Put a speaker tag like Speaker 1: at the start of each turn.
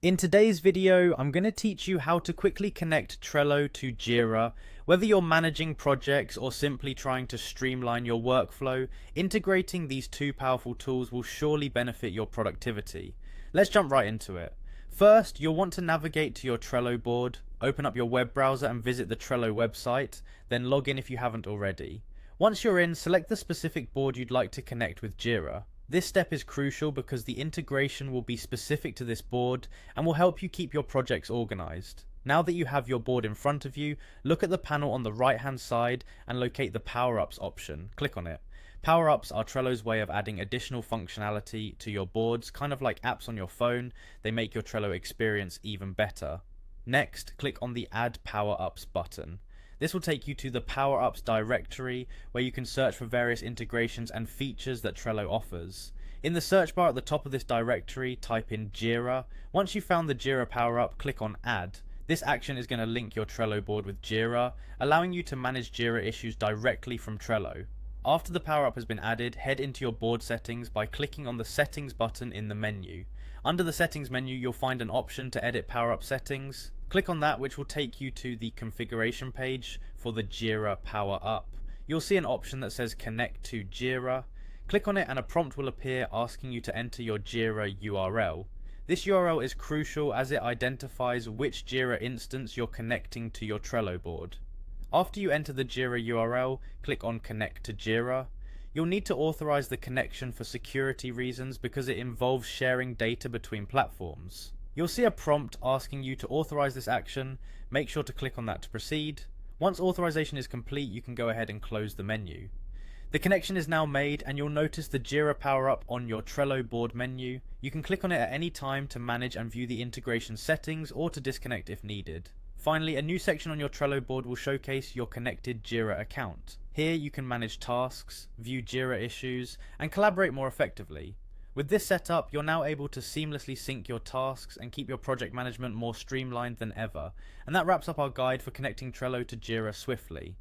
Speaker 1: In today's video, I'm going to teach you how to quickly connect Trello to Jira. Whether you're managing projects or simply trying to streamline your workflow, integrating these two powerful tools will surely benefit your productivity. Let's jump right into it. First, you'll want to navigate to your Trello board, open up your web browser and visit the Trello website, then log in if you haven't already. Once you're in, select the specific board you'd like to connect with Jira. This step is crucial because the integration will be specific to this board and will help you keep your projects organized. Now that you have your board in front of you, look at the panel on the right hand side and locate the Power-Ups option. Click on it. Power-Ups are Trello's way of adding additional functionality to your boards, kind of like apps on your phone. They make your Trello experience even better. Next, click on the Add Power-Ups button. This will take you to the Power-Ups directory where you can search for various integrations and features that Trello offers. In the search bar at the top of this directory, type in Jira. Once you've found the Jira Power-Up, click on Add. This action is going to link your Trello board with Jira, allowing you to manage Jira issues directly from Trello. After the Power-Up has been added, head into your board settings by clicking on the Settings button in the menu. Under the Settings menu, you'll find an option to edit Power-Up settings. Click on that, which will take you to the configuration page for the Jira Power-Up. You'll see an option that says Connect to Jira. Click on it and a prompt will appear asking you to enter your Jira URL. This URL is crucial as it identifies which Jira instance you're connecting to your Trello board. After you enter the Jira URL, click on Connect to Jira. You'll need to authorize the connection for security reasons because it involves sharing data between platforms. You'll see a prompt asking you to authorize this action. Make sure to click on that to proceed. Once authorization is complete, you can go ahead and close the menu. The connection is now made and you'll notice the Jira Power-Up on your Trello board menu. You can click on it at any time to manage and view the integration settings or to disconnect if needed. Finally, a new section on your Trello board will showcase your connected Jira account. Here you can manage tasks, view Jira issues, and collaborate more effectively. With this setup, you're now able to seamlessly sync your tasks and keep your project management more streamlined than ever. And that wraps up our guide for connecting Trello to Jira swiftly.